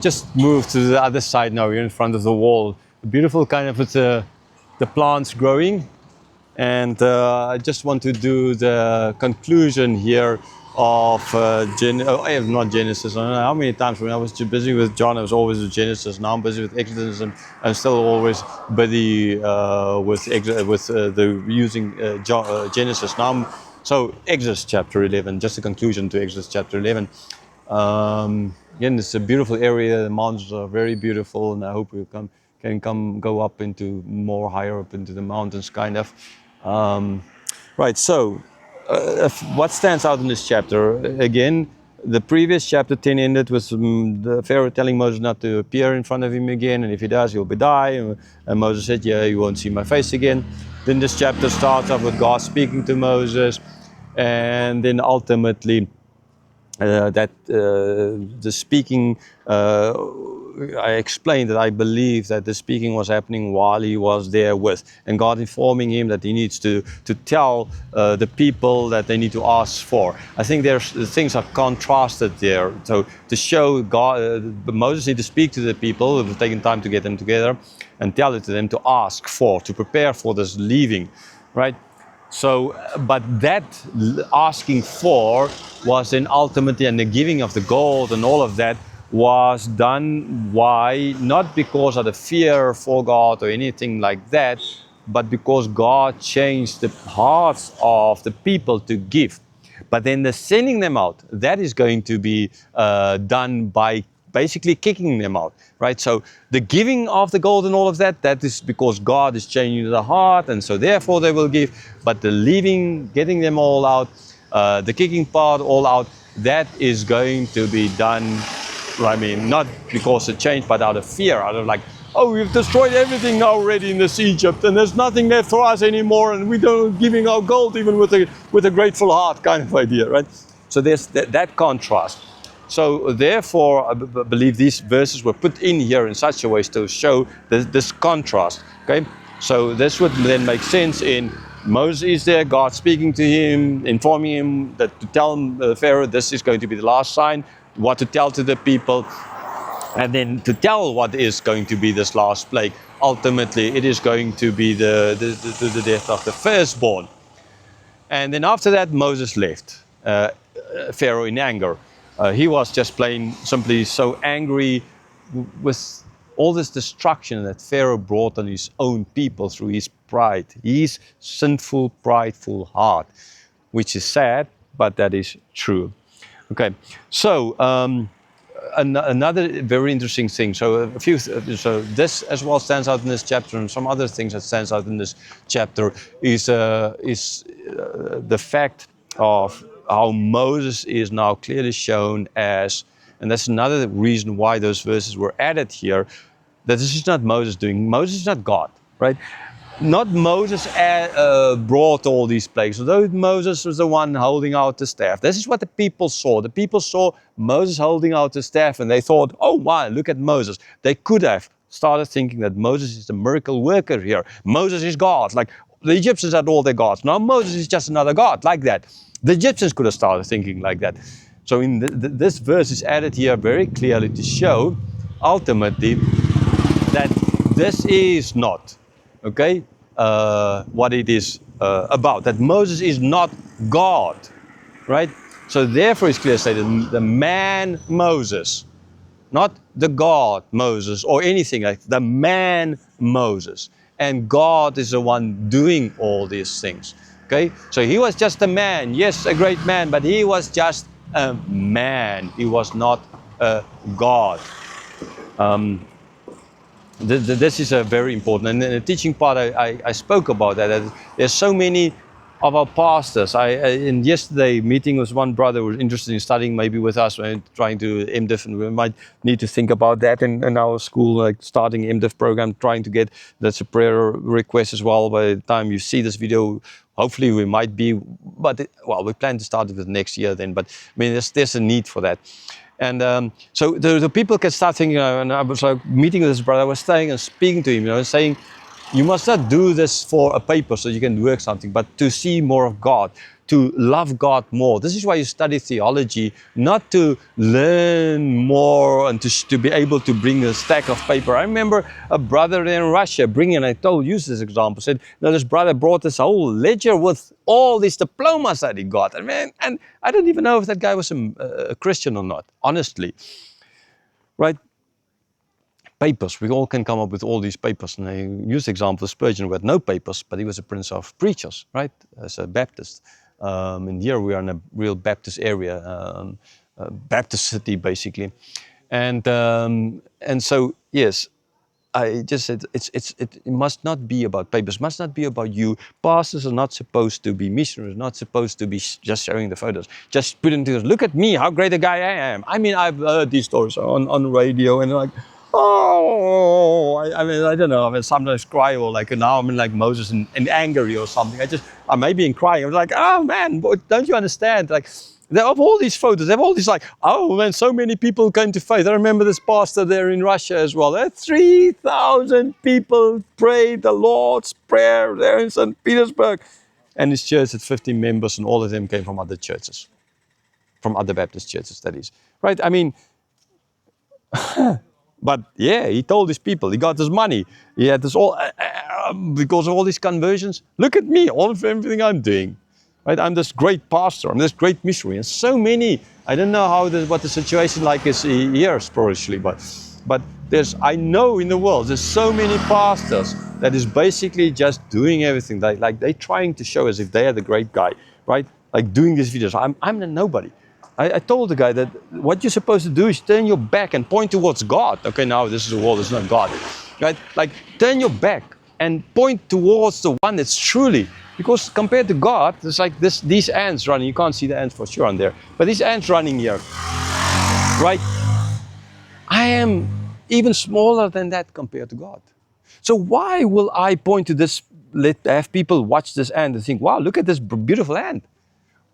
Just moved to the other side now. We're in front of the wall. Beautiful kind of the plants growing, and I just want to do the conclusion here of not Genesis. I don't know how many times when I was too busy with John, I was always with Genesis. Now I'm busy with Exodus, and I'm still always busy with the using Genesis. So Exodus chapter 11, just a conclusion to Exodus chapter 11. Again, it's a beautiful area. The mountains are very beautiful, and I hope we can go up into more higher up into the mountains, kind of. Right. So, what stands out in this chapter? Again, the previous chapter 10 ended with the Pharaoh telling Moses not to appear in front of him again, and if he does, he'll die. And Moses said, "Yeah, you won't see my face again." Then this chapter starts off with God speaking to Moses, and then ultimately. The speaking, I explained that I believe that the speaking was happening while he was there with, and God informing him that he needs to tell the people that they need to ask for. I think things are contrasted there. So to show God, Moses needed to speak to the people. It was taking time to get them together and tell it to them to ask for, to prepare for this leaving, right? So, but that asking for was then ultimately, and the giving of the gold and all of that was done. Why? Not because of the fear for God or anything like that, but because God changed the hearts of the people to give. But then the sending them out, that is going to be done by basically kicking them out, right? So the giving of the gold and all of that, that is because God is changing the heart, and so therefore they will give. But the leaving, getting them all out, the kicking part all out, that is going to be done, I mean, not because of change, but out of fear, out of like, oh, we've destroyed everything now already in this Egypt, and there's nothing left for us anymore, and we don't giving our gold even with a grateful heart kind of idea, right? So there's that contrast. So therefore, I believe these verses were put in here in such a way to show this contrast. Okay, so this would then make sense in Moses is there, God speaking to him, informing him that to tell Pharaoh this is going to be the last sign, what to tell to the people, and then to tell what is going to be this last plague. Ultimately, it is going to be the death of the firstborn. And then after that, Moses left Pharaoh in anger. He was just plain simply so angry with all this destruction that Pharaoh brought on his own people through his pride, his sinful, prideful heart, which is sad, but that is true. Okay, so another very interesting thing. So this as well stands out in this chapter, and some other things that stands out in this chapter is the fact of how Moses is now clearly shown as, and that's another reason why those verses were added here, that this is not Moses doing. Moses is not God, right? Not Moses brought all these plagues, although Moses was the one holding out the staff. This is what the people saw. The people saw Moses holding out the staff, and they thought, oh wow, look at Moses. They could have started thinking that Moses is the miracle worker here. Moses is God, like the Egyptians had all their gods. Now Moses is just another God, like that. The Egyptians could have started thinking like that. So in this verse is added here very clearly to show, ultimately, that this is not, okay, what it is about. That Moses is not God, right? So therefore it's clear stated, the man Moses, not the God Moses or anything like that, the man Moses. And God is the one doing all these things. Okay, so he was just a man, yes, a great man, but he was just a man. He was not a God. This is a very important, and in the teaching part I spoke about that there's so many of our pastors. In yesterday meeting with one brother who was interested in studying maybe with us, trying to MDiv, and we might need to think about that in our school, like starting MDiv program, trying to get, that's a prayer request as well. By the time you see this video, hopefully we might be, but we plan to start it with next year then, but I mean there's a need for that. And so the people can start thinking, and I was like meeting with this brother, I was staying and speaking to him, and saying, you must not do this for a paper so you can work something, but to see more of God, to love God more. This is why you study theology, not to learn more and to be able to bring a stack of paper. I remember a brother in Russia bringing, I told you this example, said, no, this brother brought this whole ledger with all these diplomas that he got. And I don't even know if that guy was a Christian or not, honestly. Right? Papers. We all can come up with all these papers. And I use the example of Spurgeon, who had no papers, but he was a prince of preachers, right? As a Baptist. And here we are in a real Baptist area, Baptist city, basically. And so, yes, I just said it must not be about papers, it must not be about you. Pastors are not supposed to be missionaries, not supposed to be just showing the photos. Just put into this, look at me, how great a guy I am. I mean, I've heard these stories on radio and like, oh, I don't know, I sometimes cry or like now I'm in like Moses and angry or something. I may be in crying. I was like, oh man, don't you understand? Like, they have all these photos, they have all these like, oh man, so many people came to faith. I remember this pastor there in Russia as well. There 3,000 people prayed the Lord's Prayer there in St. Petersburg. And his church had 50 members and all of them came from other churches. From other Baptist churches, that is. Right, I mean, but yeah, he told his people, he got this money. He had this all, because of all these conversions. Look at me, all of everything I'm doing. Right? I'm this great pastor, I'm this great missionary. And so many, I don't know what the situation like is here spiritually, but I know in the world, there's so many pastors that is basically just doing everything. Like they're trying to show as if they are the great guy, right? Like doing these videos. I'm a nobody. I told the guy that what you're supposed to do is turn your back and point towards God. Okay, now this is a world, it's not God. Right? Like turn your back and point towards the one that's truly, because compared to God, it's like these ants running. You can't see the ants for sure on there, but these ants running here, right? I am even smaller than that compared to God. So why will I point to this, have people watch this ant and think, wow, look at this beautiful ant?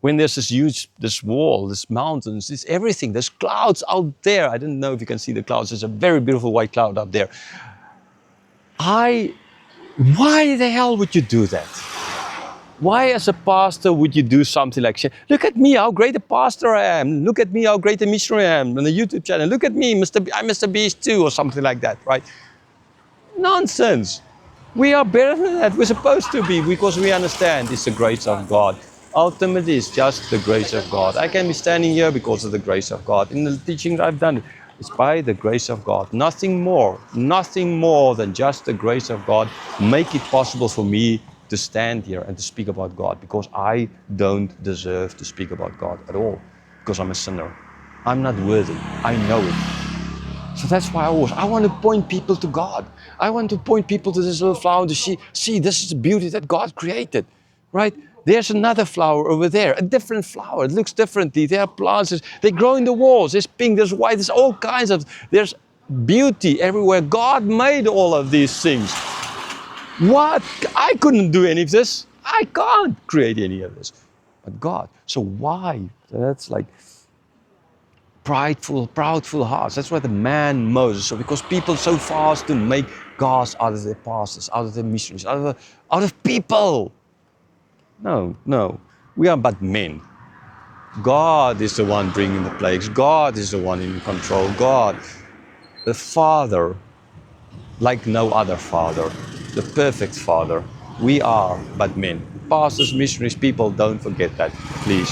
When there's this wall, this mountains, this everything, there's clouds out there. I don't know if you can see the clouds. There's a very beautiful white cloud up there. Why the hell would you do that? Why as a pastor would you do something like, look at me, how great a pastor I am. Look at me, how great a missionary I am on the YouTube channel. Look at me, I'm Mr. Beast too, or something like that, right? Nonsense. We are better than that. We're supposed to be, because we understand it's the grace of God. Ultimately, it's just the grace of God. I can be standing here because of the grace of God. In the teaching I've done, it's by the grace of God. Nothing more than just the grace of God make it possible for me to stand here and to speak about God, because I don't deserve to speak about God at all, because I'm a sinner. I'm not worthy. I know it. So that's why I want to point people to God. I want to point people to this little flower to see this is the beauty that God created, right? There's another flower over there, a different flower. It looks differently. There are plants, they grow in the walls. There's pink, there's white, there's all kinds of, there's beauty everywhere. God made all of these things. What? I couldn't do any of this. I can't create any of this. But God. So why? That's like proudful hearts. That's why the man Moses. So because people so fast to make gods out of their pastors, out of their missionaries, out of people. No. We are but men. God is the one bringing the plagues. God is the one in control. God, the Father, like no other Father, the perfect Father. We are but men. Pastors, missionaries, people, don't forget that, please.